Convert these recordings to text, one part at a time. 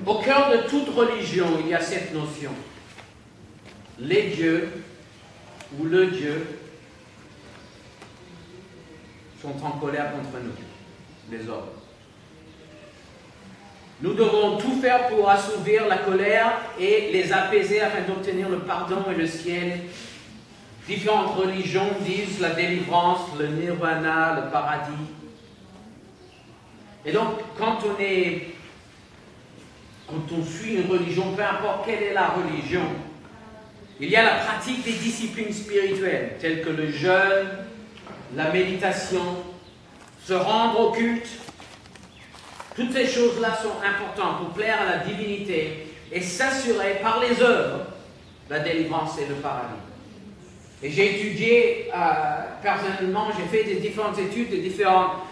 Au cœur de toute religion, il y a cette notion. Les dieux ou le Dieu sont en colère contre nous, les hommes. Nous devons tout faire pour assouvir la colère et les apaiser afin d'obtenir le pardon et le ciel. Différentes religions disent la délivrance, le nirvana, le paradis. Et donc, quand on suit une religion, peu importe quelle est la religion, il y a la pratique des disciplines spirituelles, telles que le jeûne, la méditation, se rendre au culte. Toutes ces choses-là sont importantes pour plaire à la divinité et s'assurer par les œuvres la délivrance et le paradis. Et j'ai étudié personnellement, j'ai fait des différentes études de différentes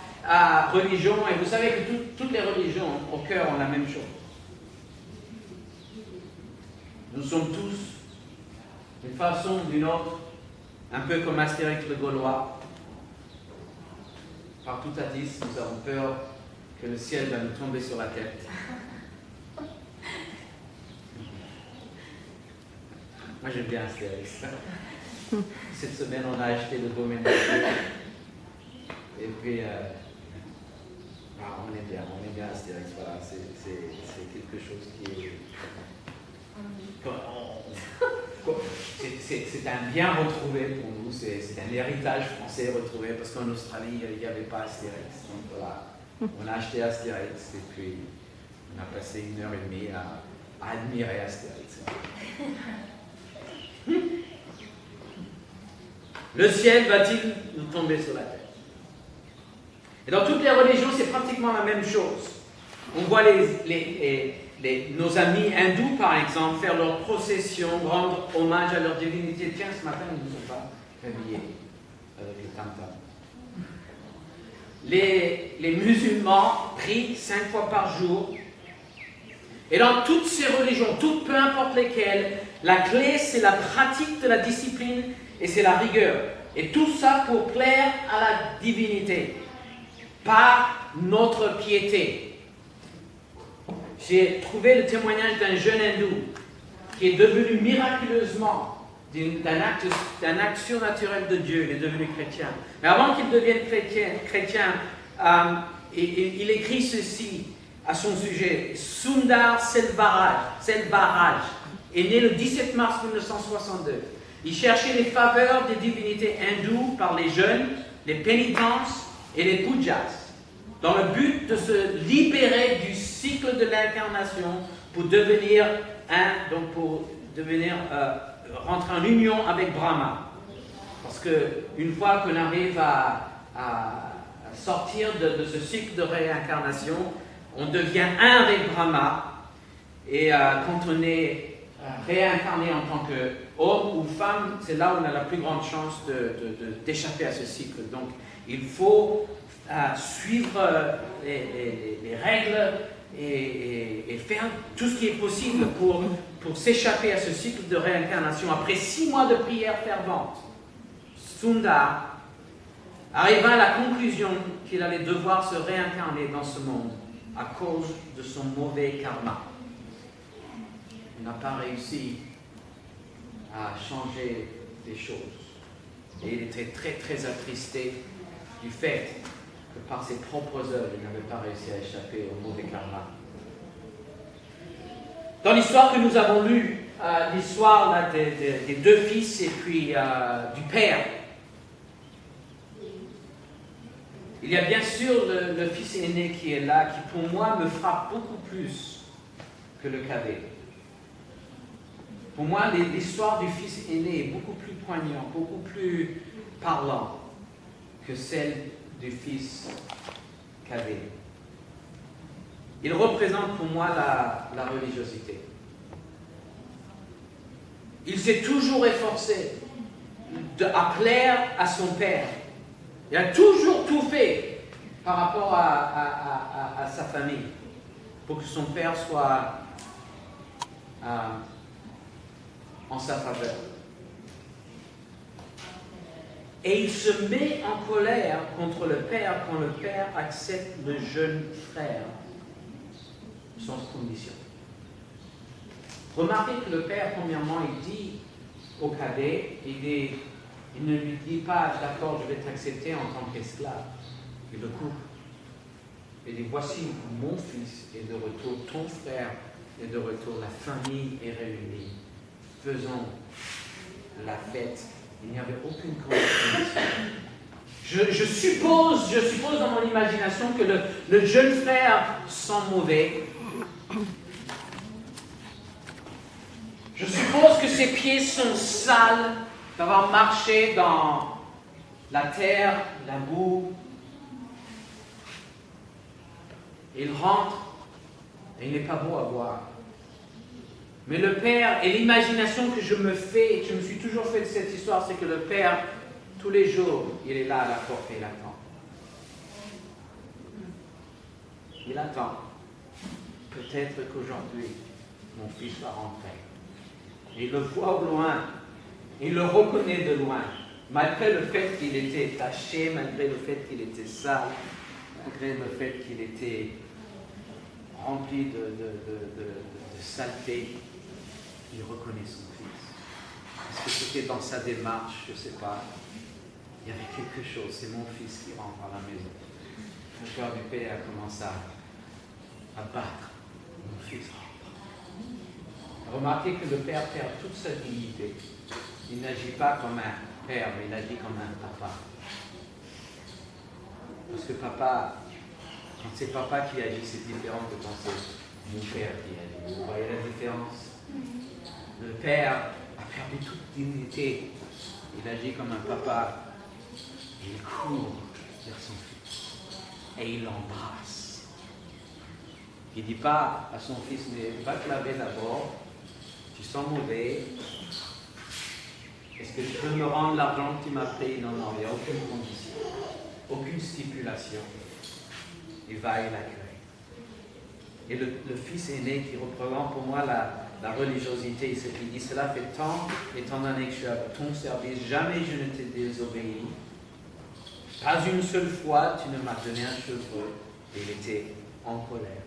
religions, et vous savez que toutes les religions au cœur ont la même chose. Nous sommes tous, d'une façon ou d'une autre, un peu comme Astérix le Gaulois. Partout à 10, nous avons peur que le ciel va nous tomber sur la tête. Moi j'aime bien Astérix. Cette semaine on a acheté le domaine de Dieu. Et puis on aime bien Astérix. Voilà, c'est quelque chose qui est... C'est un bien retrouvé pour nous, c'est un héritage français retrouvé, parce qu'en Australie il n'y avait pas Astérix. Donc voilà. On a acheté Astérix et puis on a passé 1h30 à admirer Astérix. Le ciel va-t-il nous tomber sur la tête? Et dans toutes les religions, c'est pratiquement la même chose. On voit nos amis hindous, par exemple, faire leur procession, rendre hommage à leur divinité. Tiens, ce matin, ils ne nous ont pas réveillés avec le tam-tam. Les musulmans prient 5 fois par jour. Et dans toutes ces religions, peu importe lesquelles, la clé c'est la pratique de la discipline et c'est la rigueur. Et tout ça pour plaire à la divinité, par notre piété. J'ai trouvé le témoignage d'un jeune hindou qui est devenu miraculeusement d'un acte surnaturel de Dieu, il est devenu chrétien. Mais avant qu'il devienne chrétien, il écrit ceci à son sujet. Sundar Selvaraj est né le 17 mars 1962. Il cherchait les faveurs des divinités hindoues par les jeûnes, les pénitences et les pujas, dans le but de se libérer du cycle de l'incarnation pour devenir rentrer en union avec Brahma. Parce qu'une fois qu'on arrive à sortir de ce cycle de réincarnation, on devient un avec Brahma. Et quand on est réincarné en tant qu'homme ou femme, c'est là où on a la plus grande chance d'échapper à ce cycle. Donc, il faut suivre les règles et faire tout ce qui est possible pour s'échapper à ce cycle de réincarnation. Après 6 mois de prière fervente, Sundar arriva à la conclusion qu'il allait devoir se réincarner dans ce monde à cause de son mauvais karma. Il n'a pas réussi à changer les choses. Et il était très très attristé du fait que par ses propres œuvres, il n'avait pas réussi à échapper au mauvais karma. Dans l'histoire que nous avons lue, l'histoire là, des 2 fils et puis du père, il y a bien sûr le fils aîné qui est là, qui pour moi me frappe beaucoup plus que le cadet. Pour moi, l'histoire du fils aîné est beaucoup plus poignante, beaucoup plus parlant que celle du fils cadet. Il représente pour moi la religiosité. Il s'est toujours efforcé à plaire à son père. Il a toujours tout fait par rapport à sa famille pour que son père soit en sa faveur. Et il se met en colère contre le père quand le père accepte le jeune frère sans condition. Remarquez que le père, premièrement, il dit au cadet, il ne lui dit pas « d'accord, je vais t'accepter en tant qu'esclave ». Il le coupe. Il dit « voici mon fils est de retour, ton frère est de retour, la famille est réunie. Faisons la fête. » Il n'y avait aucune condition. Je suppose dans mon imagination que le jeune frère sent mauvais. Je suppose que ses pieds sont sales d'avoir marché dans la terre, la boue. Il rentre et il n'est pas beau à voir. Mais le père, et l'imagination que je me suis toujours fait de cette histoire, c'est que le père, tous les jours, il est là à la porte et il attend. Il attend. Peut-être qu'aujourd'hui, mon fils va rentrer. Il le voit au loin. Il le reconnaît de loin. Malgré le fait qu'il était taché, malgré le fait qu'il était sale, malgré le fait qu'il était rempli de saleté, il reconnaît son fils. Est-ce que c'était dans sa démarche? Je ne sais pas. Il y avait quelque chose. C'est mon fils qui rentre à la maison. Le cœur du père commence à battre. Mon fils rentre. Remarquez que le père perd toute sa dignité. Il n'agit pas comme un père, mais il agit comme un papa. Parce que papa, quand c'est papa qui agit, c'est différent de quand c'est mon père qui agit. Vous voyez la différence? Le père a perdu toute dignité. Il agit comme un papa. Il court vers son fils. Et il l'embrasse. Il ne dit pas à son fils, mais va te laver d'abord. Tu sens mauvais. Est-ce que je peux me rendre l'argent que tu m'as pris? Non, il n'y a aucune condition. Aucune stipulation. Il va et l'accueille. Et le fils aîné qui représente pour moi la religiosité, il dit, cela fait tant, étant donné que je suis à ton service, jamais je ne t'ai désobéi. Pas une seule fois, tu ne m'as donné un cheveu. Et il était en colère.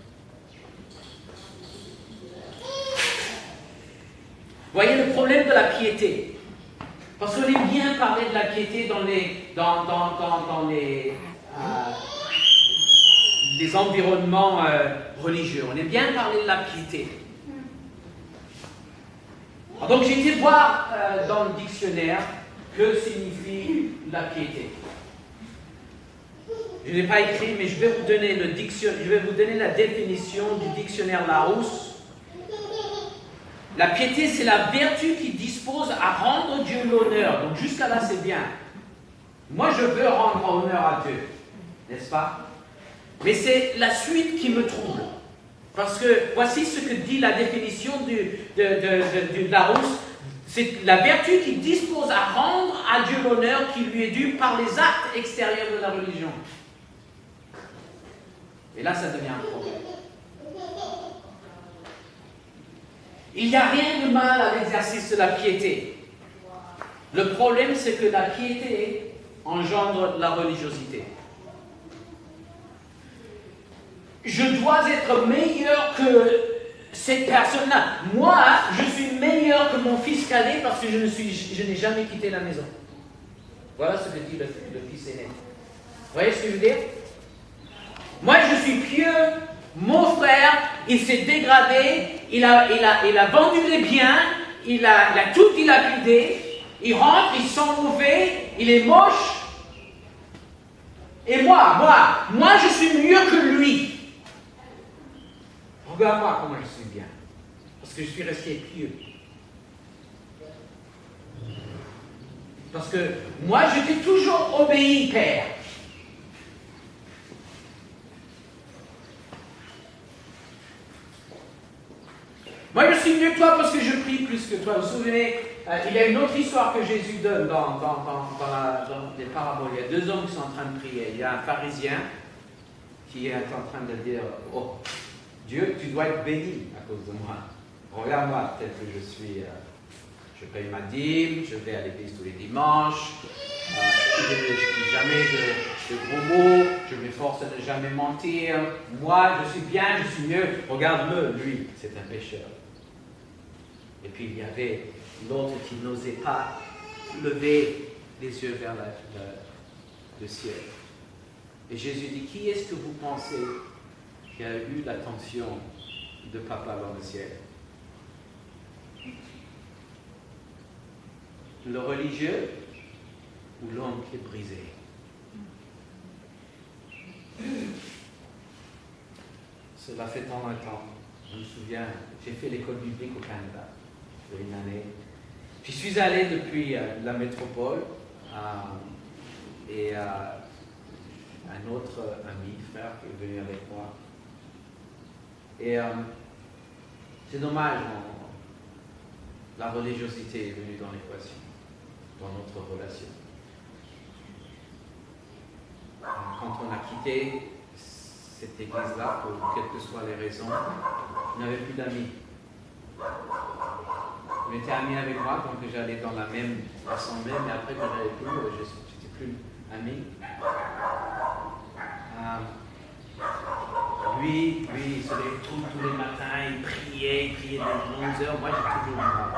Voyez le problème de la piété. Parce qu'on aime bien parler de la piété dans les environnements religieux. On aime bien parler de la piété. Donc j'ai été voir dans le dictionnaire que signifie la piété. Je n'ai pas écrit, mais je vais vous donner la définition du dictionnaire Larousse. La piété, c'est la vertu qui dispose à rendre Dieu l'honneur. Donc jusqu'à là, c'est bien. Moi, je veux rendre honneur à Dieu, n'est-ce pas? Mais c'est la suite qui me trouble. Parce que voici ce que dit la définition du Larousse. C'est la vertu qui dispose à rendre à Dieu l'honneur qui lui est dû par les actes extérieurs de la religion. Et là, ça devient un problème. Il n'y a rien de mal à l'exercice de la piété. Le problème, c'est que la piété engendre la religiosité. Je dois être meilleur que cette personne-là. Moi, je suis meilleur que mon fils cadet parce que je n'ai jamais quitté la maison. Voilà ce que dit le fils aîné. Vous voyez ce que je veux dire? Moi, je suis pieux. Mon frère, il s'est dégradé, il a vendu les biens, il a tout dilapidé, il rentre, il sent mauvais, il est moche. Et moi, je suis mieux que lui. Regarde-moi comment je suis bien. Parce que je suis resté pieux. Parce que moi, je t'ai toujours obéi, Père. Moi, je suis mieux que toi parce que je prie plus que toi. Vous vous souvenez, il y a une autre histoire que Jésus donne dans les paraboles. Il y a deux hommes qui sont en train de prier. Il y a un pharisien qui est en train de dire « Oh, Dieu, tu dois être béni à cause de moi. Regarde-moi tel que je Je paye ma dîme, je vais à l'église tous les dimanches, je ne dis jamais de gros mots, je m'efforce de ne jamais mentir. Moi, je suis bien, je suis mieux. Regarde-le, lui, c'est un pécheur. Et puis il y avait l'autre qui n'osait pas lever les yeux vers le ciel. Et Jésus dit, qui est-ce que vous pensez qui a eu l'attention de Papa dans le ciel? Le religieux ou l'homme qui est brisé? Cela fait tant longtemps. Je me souviens, j'ai fait l'école biblique au Canada pour une année. J'y suis allé depuis la métropole et un autre ami, frère, qui est venu avec moi. Et c'est dommage, la religiosité est venue dans l'équation, dans notre relation. Quand on a quitté cette église-là, pour quelles que soient les raisons, on n'avait plus d'amis. On était amis avec moi, donc j'allais dans la même assemblée, mais après, quand j'allais plus, je n'étais plus ami. Lui, il se levait tous les matins, il priait des 11 heures. Moi, j'ai toujours mal.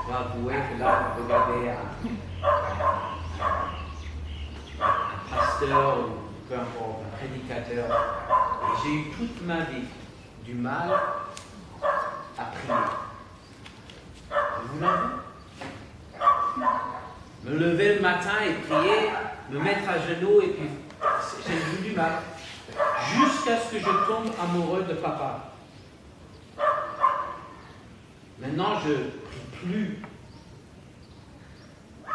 Je dois avouer que là, on regardait un pasteur, ou peu importe, un prédicateur. Et j'ai eu toute ma vie du mal à prier. Vous l'avez? Me lever le matin et prier, me mettre à genoux et puis j'ai eu du mal. Jusqu'à ce que je tombe amoureux de Papa. Maintenant, je ne prie plus.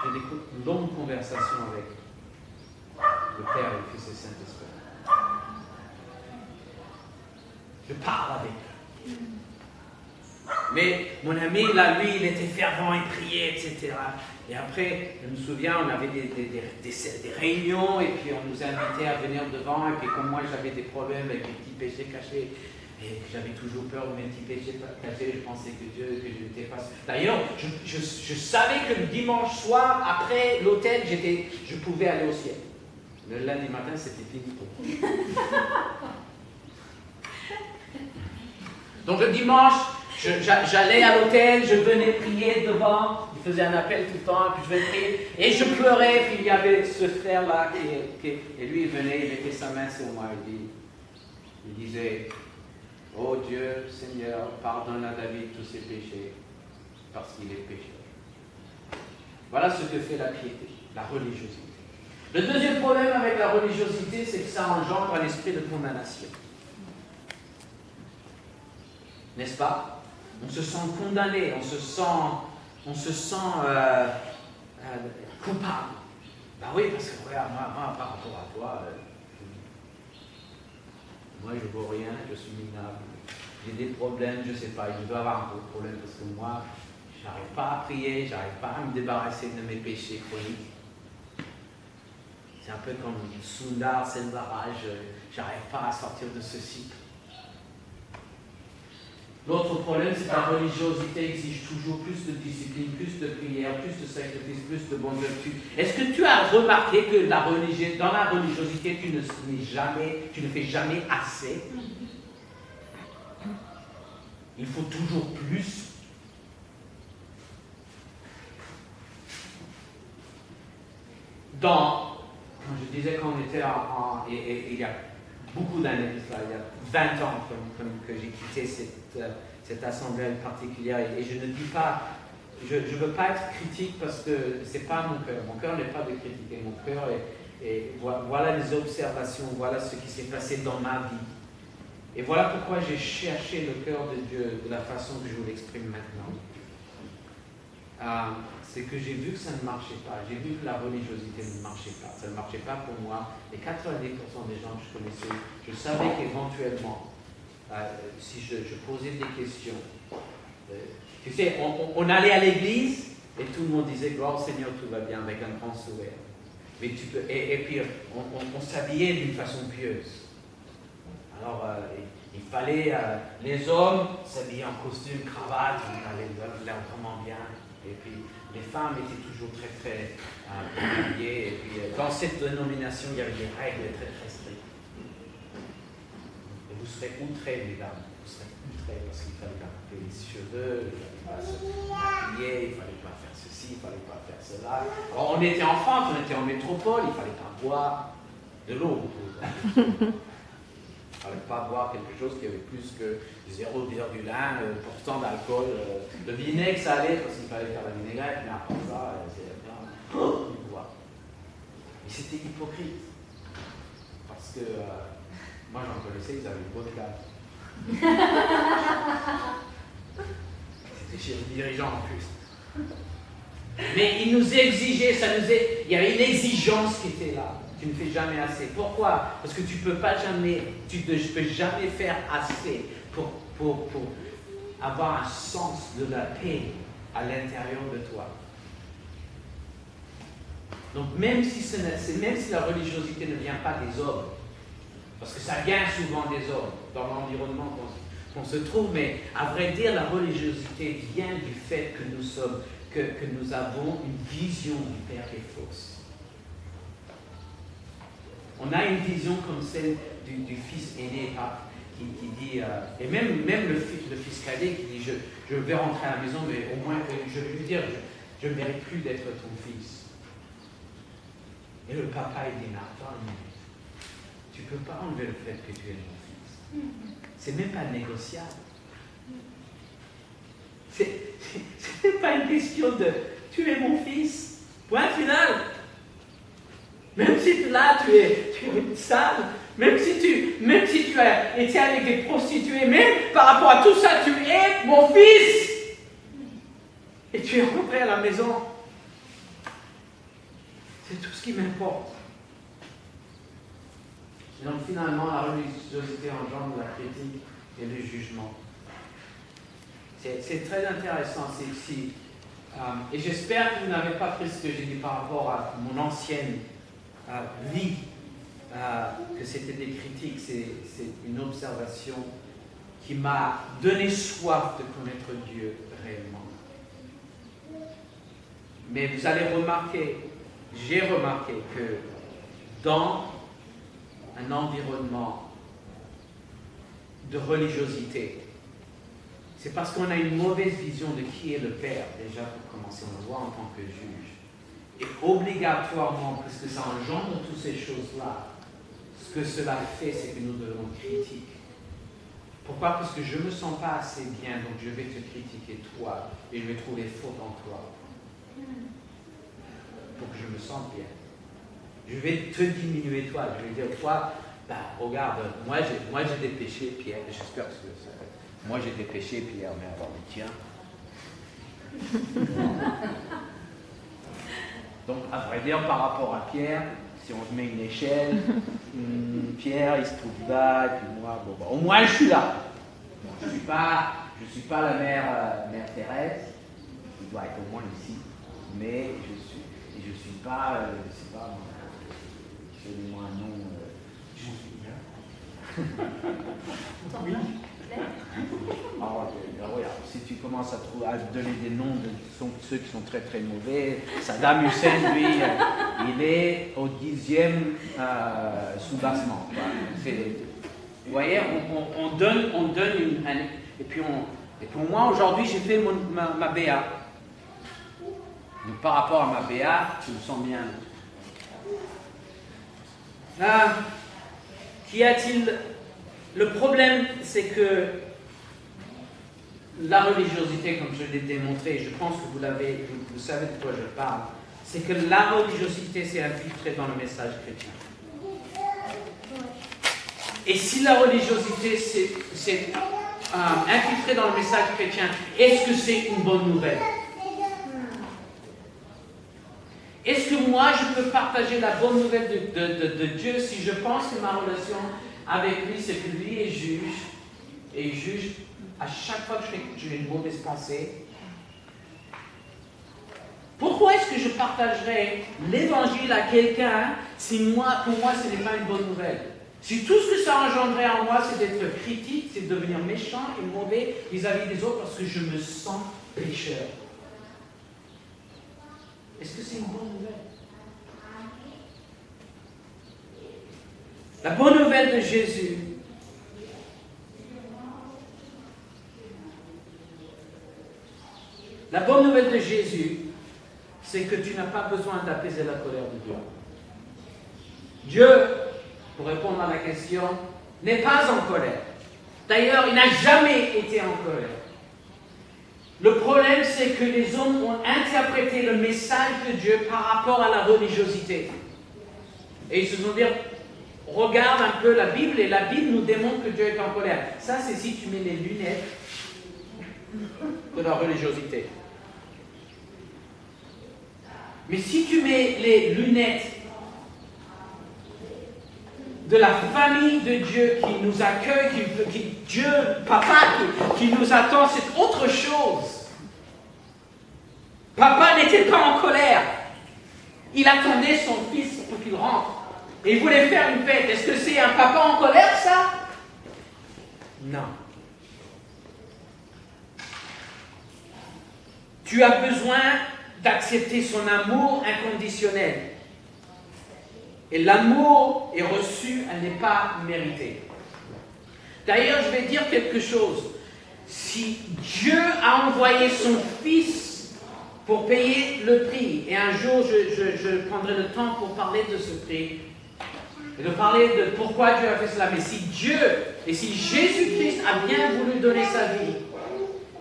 J'ai des longues conversations avec le Père, le Fils et le Saint-Esprit. Je parle avec eux. Mais mon ami, là, lui, il était fervent, il priait, etc. Et après, je me souviens, on avait des réunions et puis on nous invitait à venir devant. Et puis comme moi, j'avais des problèmes avec mes petits péchés cachés et j'avais toujours peur de mes petits péchés cachés, je pensais que je n'étais pas... D'ailleurs, je savais que le dimanche soir, après l'hôtel, je pouvais aller au ciel. Le lundi matin, c'était fini pour moi. Donc le dimanche, j'allais à l'hôtel, je venais prier devant, il faisait un appel tout le temps, et puis je venais prier, et je pleurais, puis il y avait ce frère-là, et lui il venait, il mettait sa main sur moi, il disait, oh Dieu, Seigneur, pardonne à David tous ses péchés, parce qu'il est pécheur. Voilà ce que fait la piété, la religiosité. Le deuxième problème avec la religiosité, c'est que ça engendre un esprit de condamnation. N'est-ce pas? On se sent condamné, on se sent coupable. Ben oui, parce que regarde, moi par rapport à toi, moi je ne vaux rien, je suis minable, j'ai des problèmes, je ne sais pas, je dois avoir un gros problème parce que moi, je n'arrive pas à prier, je n'arrive pas à me débarrasser de mes péchés chroniques. C'est un peu comme Sundar Selvaraj, je n'arrive pas à sortir de ce cycle. L'autre problème, c'est que la religiosité exige toujours plus de discipline, plus de prière, plus de sacrifice, plus de bonne vertu. Est-ce que tu as remarqué que dans la religiosité, tu ne fais jamais assez? Il faut toujours plus. Quand je disais qu'on était il y a beaucoup d'années, il y a 20 ans que j'ai quitté cette assemblée particulière, et je ne dis pas, je ne veux pas être critique parce que ce n'est pas mon cœur n'est pas de critiquer, mon cœur et voilà les observations, voilà ce qui s'est passé dans ma vie. Et voilà pourquoi j'ai cherché le cœur de Dieu de la façon que je vous l'exprime maintenant. C'est que j'ai vu que ça ne marchait pas. J'ai vu que la religiosité ne marchait pas. Ça ne marchait pas pour moi. Et 90% des gens que je connaissais, je savais qu'éventuellement, si je posais des questions, tu sais, on allait à l'église et tout le monde disait « Gloire au Seigneur, tout va bien » avec un grand sourire. Mais et puis, on s'habillait d'une façon pieuse. Alors, il fallait, les hommes s'habillaient en costume, cravate, on allait l'air vraiment bien. Et puis les femmes étaient toujours très très habillées. Et puis dans cette dénomination, il y avait des règles très très strictes. Et vous serez outrés, mesdames. Vous serez outrés parce qu'il fallait pas couper les cheveux, il fallait pas se maquiller, il fallait pas faire ceci, il fallait pas faire cela. Alors on était en France, on était en métropole, il fallait pas boire de l'eau. Il ne fallait pas boire quelque chose qui avait plus que 0,1% d'alcool. Le vinaigre, ça allait parce qu'il fallait faire la vinaigrette, mais après ça, c'est bien. Boire. Et c'était hypocrite. Parce que moi, j'en connaissais, ils avaient une bonne cave. C'était chez le dirigeant en plus. Mais ils nous exigeaient, il y avait une exigence qui était là. Tu ne fais jamais assez. Pourquoi? Parce que tu ne peux jamais faire assez pour avoir un sens de la paix à l'intérieur de toi. Donc même si la religiosité ne vient pas des hommes, parce que ça vient souvent des hommes dans l'environnement qu'on se trouve, mais à vrai dire, la religiosité vient du fait que nous avons une vision du Père qui est fausse. On a une vision comme celle du fils aîné qui dit, et même le fils cadet qui dit, je vais rentrer à la maison, mais au moins, je vais lui dire, je ne mérite plus d'être ton fils. Et le papa, il dit, mais attends une minute, tu ne peux pas enlever le fait que tu es mon fils. C'est même pas négociable. C'est pas une question de, tu es mon fils, point final. Même si là, tu es sale, même si tu as été avec des prostituées, même par rapport à tout ça, tu es mon fils. Et tu es rentré à la maison. C'est tout ce qui m'importe. Et donc finalement, la religiosité engendre la critique et le jugement. C'est très intéressant. Et j'espère que vous n'avez pas pris ce que j'ai dit par rapport à mon ancienne vie, que c'était des critiques, c'est une observation qui m'a donné soif de connaître Dieu réellement. Mais vous allez remarquer, j'ai remarqué que dans un environnement de religiosité, c'est parce qu'on a une mauvaise vision de qui est le Père, déjà pour commencer, on le voit en tant que juge. Et obligatoirement, puisque ça engendre toutes ces choses-là, ce que cela fait, c'est que nous devons critiquer. Pourquoi? Parce que je ne me sens pas assez bien, donc je vais te critiquer toi, et je vais trouver faute en toi. Pour que je me sente bien. Je vais te diminuer toi, je vais dire toi, regarde, moi j'ai des péchés, Pierre, j'espère que c'est ça. Moi j'ai des péchés, Pierre, mais alors les tiens. Donc, à vrai dire, par rapport à Pierre, si on met une échelle, Pierre, il se trouve là, et puis moi, au moins je suis là. Bon, je ne suis pas la mère Thérèse, qui doit être au moins ici, mais je suis pas, donnez-moi un nom, oui. Alors, regarde, si tu commences à donner des noms de ceux qui sont très très mauvais, Saddam Hussein, lui, il est au 10e soubassement. Vous voyez, on donne une... Et puis moi, aujourd'hui, j'ai fait ma BA. Donc, par rapport à ma BA, je me sens bien. Qu'y a-t-il? Le problème, c'est que la religiosité, comme je l'ai démontré, je pense que vous savez de quoi je parle, c'est que la religiosité s'est infiltrée dans le message chrétien. Et si la religiosité s'est infiltrée dans le message chrétien, est-ce que c'est une bonne nouvelle? Est-ce que moi, je peux partager la bonne nouvelle de Dieu si je pense que ma relation avec lui, c'est que lui est juge, et il juge à chaque fois que j'ai une mauvaise pensée? Pourquoi est-ce que je partagerais l'évangile à quelqu'un si pour moi, ce n'est pas une bonne nouvelle? Si tout ce que ça engendrait en moi, c'est d'être critique, c'est de devenir méchant et mauvais vis-à-vis des autres parce que je me sens pécheur. Est-ce que c'est une bonne nouvelle? La bonne nouvelle de Jésus, la bonne nouvelle de Jésus, c'est que tu n'as pas besoin d'apaiser la colère de Dieu. Dieu, pour répondre à la question, n'est pas en colère. D'ailleurs, il n'a jamais été en colère. Le problème, c'est que les hommes ont interprété le message de Dieu par rapport à la religiosité. Et ils se sont dit, regarde un peu la Bible, et la Bible nous démontre que Dieu est en colère. Ça, c'est si tu mets les lunettes de la religiosité. Mais si tu mets les lunettes de la famille de Dieu qui nous accueille, Dieu, Papa, qui nous attend, c'est autre chose. Papa n'était pas en colère. Il attendait son fils pour qu'il rentre. Et il voulait faire une fête. Est-ce que c'est un papa en colère, ça? Non. Tu as besoin d'accepter son amour inconditionnel. Et l'amour est reçu, elle n'est pas méritée. D'ailleurs, je vais dire quelque chose. Si Dieu a envoyé son Fils pour payer le prix, et un jour je prendrai le temps pour parler de ce prix, et de parler de pourquoi Dieu a fait cela, mais si Dieu, et si Jésus-Christ a bien voulu donner sa vie,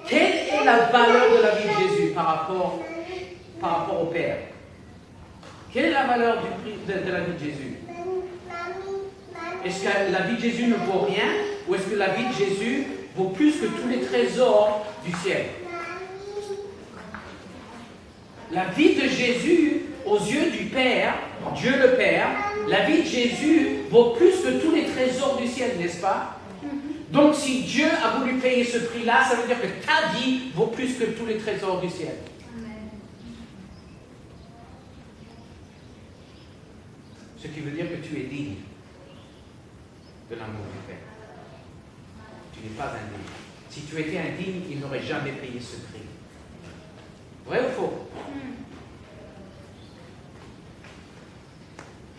quelle est la valeur de la vie de Jésus par rapport au Père? Quelle est la valeur de la vie de Jésus? Est-ce que la vie de Jésus ne vaut rien? Ou est-ce que la vie de Jésus vaut plus que tous les trésors du ciel? La vie de Jésus, aux yeux du Père, Dieu le Père, la vie de Jésus vaut plus que tous les trésors du ciel, n'est-ce pas? Donc si Dieu a voulu payer ce prix-là, ça veut dire que ta vie vaut plus que tous les trésors du ciel. Ce qui veut dire que tu es digne de l'amour du Père. Tu n'es pas indigne. Si tu étais indigne, il n'aurait jamais payé ce prix. Vrai ou faux?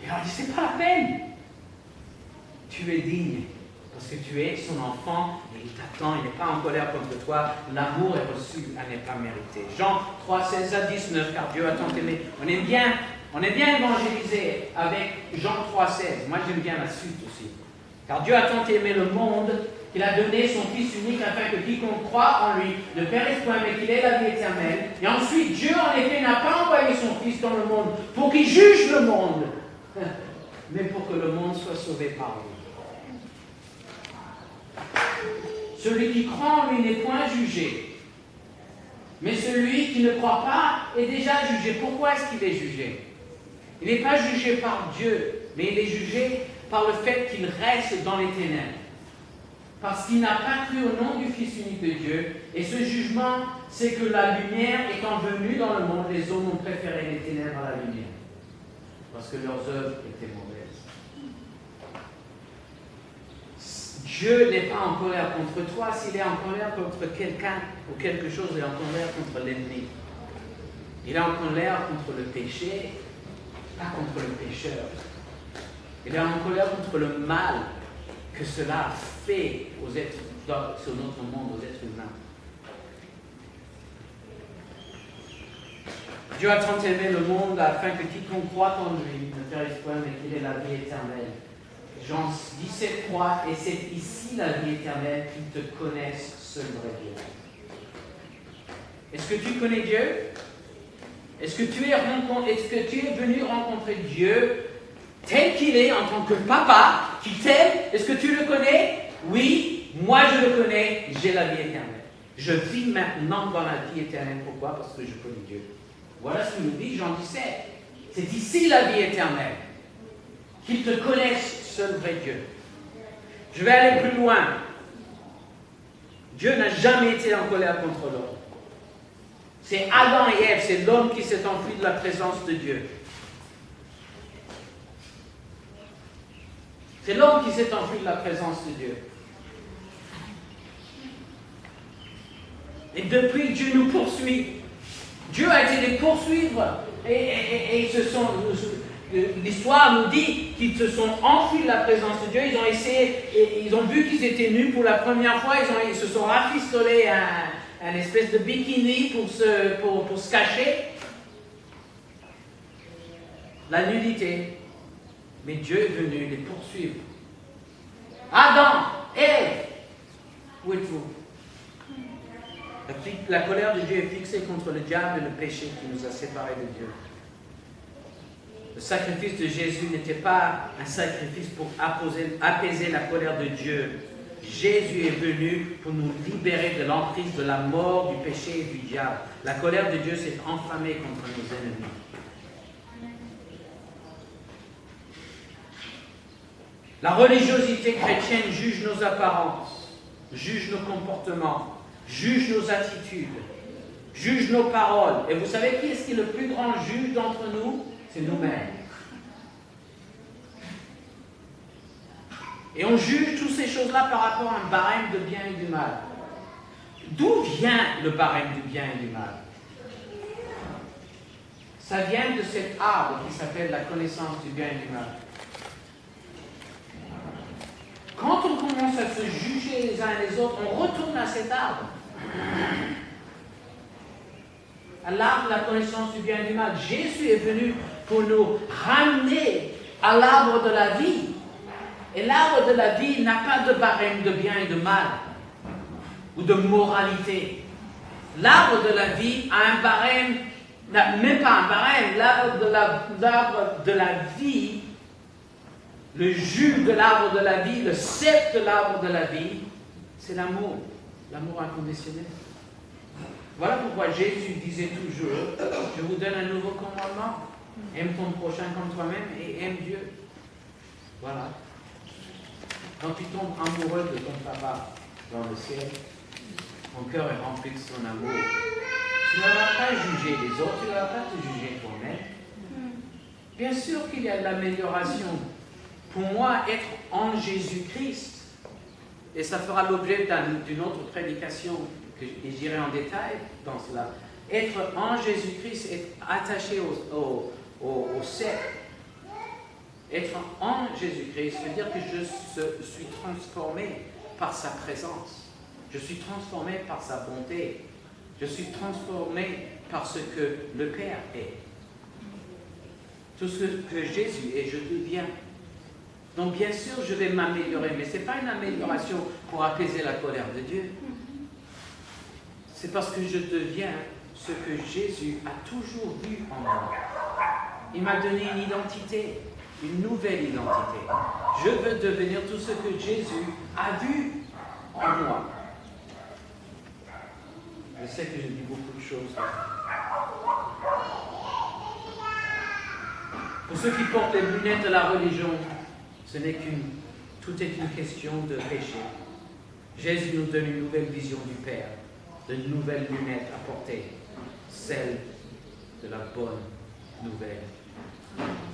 Et alors, il dit, c'est pas la peine. Tu es digne. Parce que tu es son enfant, et il t'attend, il n'est pas en colère contre toi. L'amour est reçu, elle n'est pas méritée. Jean 3, 16 à 19, car Dieu a tant aimé. On est bien évangélisé avec Jean 3, 16. Moi, j'aime bien la suite aussi. Car Dieu a tant aimé le monde qu'il a donné son Fils unique afin que quiconque croit en lui ne périsse point, mais qu'il ait la vie éternelle. Et ensuite, Dieu, en effet, n'a pas envoyé son Fils dans le monde pour qu'il juge le monde, mais pour que le monde soit sauvé par lui. Celui qui croit en lui n'est point jugé. Mais celui qui ne croit pas est déjà jugé. Pourquoi est-ce qu'il est jugé? Il n'est pas jugé par Dieu, mais il est jugé par le fait qu'il reste dans les ténèbres. Parce qu'il n'a pas cru au nom du Fils unique de Dieu. Et ce jugement, c'est que la lumière étant venue dans le monde, les hommes ont préféré les ténèbres à la lumière. Parce que leurs œuvres étaient mauvaises. Dieu n'est pas en colère contre toi. S'il est en colère contre quelqu'un ou quelque chose, il est en colère contre l'ennemi. Il est en colère contre le péché, pas contre le pécheur. Il est en colère contre le mal que cela a fait sur notre monde, aux êtres humains. Dieu a tant aimé le monde afin que quiconque croit en lui ne périsse point, mais qu'il ait la vie éternelle. Jean 17, 3, et c'est ici la vie éternelle, qu'ils te connaissent, seul vrai Dieu. Est-ce que tu connais Dieu? Est-ce que tu es venu rencontrer Dieu tel qu'il est en tant que papa qui t'aime? Est-ce que tu le connais? Oui, moi je le connais, j'ai la vie éternelle. Je vis maintenant dans la vie éternelle. Pourquoi? Parce que je connais Dieu. Voilà ce que nous dit Jean 17. C'est ici la vie éternelle. Qu'ils te connaissent, seul vrai Dieu. Je vais aller plus loin. Dieu n'a jamais été en colère contre l'homme. C'est Adam et Ève, c'est l'homme qui s'est enfui de la présence de Dieu. C'est l'homme qui s'est enfui de la présence de Dieu. Et depuis, Dieu nous poursuit. Dieu a été les poursuivre Et l'histoire nous dit qu'ils se sont enfuis de la présence de Dieu, ils ont essayé, ils ont vu qu'ils étaient nus pour la première fois, ils se sont rafistolés un espèce de bikini pour se cacher. La nudité. Mais Dieu est venu les poursuivre. Adam, Ève, où êtes-vous? La colère de Dieu est fixée contre le diable et le péché qui nous a séparés de Dieu. Le sacrifice de Jésus n'était pas un sacrifice pour apaiser la colère de Dieu. Jésus est venu pour nous libérer de l'emprise de la mort, du péché et du diable. La colère de Dieu s'est enflammée contre nos ennemis. La religiosité chrétienne juge nos apparences, juge nos comportements, juge nos attitudes, juge nos paroles. Et vous savez qui est-ce qui est le plus grand juge d'entre nous? C'est nous-mêmes. Et on juge toutes ces choses-là par rapport à un barème de bien et du mal. D'où vient le barème du bien et du mal? Ça vient de cet arbre qui s'appelle la connaissance du bien et du mal. Quand on commence à se juger les uns et les autres, on retourne à cet arbre. À l'arbre de la connaissance du bien et du mal. Jésus est venu pour nous ramener à l'arbre de la vie. Et l'arbre de la vie n'a pas de barème de bien et de mal, ou de moralité. L'arbre de la vie a un barème, n'a même pas un barème. L'arbre de la vie, le jus de l'arbre de la vie, le cep de l'arbre de la vie, c'est l'amour, l'amour inconditionnel. Voilà pourquoi Jésus disait toujours, je vous donne un nouveau commandement, aime ton prochain comme toi-même et aime Dieu. Voilà. Quand tu tombes amoureux de ton papa dans le ciel, ton cœur est rempli de son amour. Tu ne vas pas juger les autres, tu ne vas pas te juger toi-même. Bien sûr qu'il y a de l'amélioration. Pour moi, être en Jésus-Christ, et ça fera l'objet d'une autre prédication, et j'irai en détail dans cela. Être en Jésus-Christ, être attaché au cercle. Être en Jésus-Christ veut dire que je suis transformé par sa présence. Je suis transformé par sa bonté. Je suis transformé par ce que le Père est. Tout ce que Jésus est, je deviens. Donc bien sûr, je vais m'améliorer, mais ce n'est pas une amélioration pour apaiser la colère de Dieu. C'est parce que je deviens ce que Jésus a toujours vu en moi. Il m'a donné une identité, une nouvelle identité. Je veux devenir tout ce que Jésus a vu en moi. Je sais que je dis beaucoup de choses. Pour ceux qui portent les lunettes de la religion, tout est une question de péché. Jésus nous donne une nouvelle vision du Père, de nouvelles lunettes à porter, celle de la bonne nouvelle.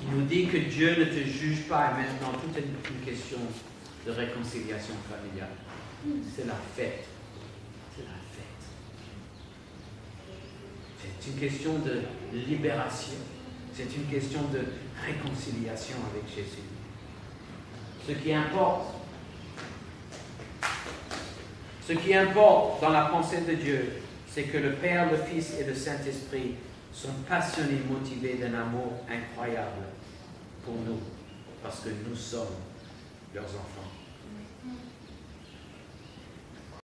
Il nous dit que Dieu ne te juge pas, et maintenant tout est une question de réconciliation familiale. C'est la fête. C'est la fête. C'est une question de libération. C'est une question de réconciliation avec Jésus. Ce qui importe dans la pensée de Dieu, c'est que le Père, le Fils et le Saint-Esprit sont passionnés, motivés d'un amour incroyable pour nous, parce que nous sommes leurs enfants.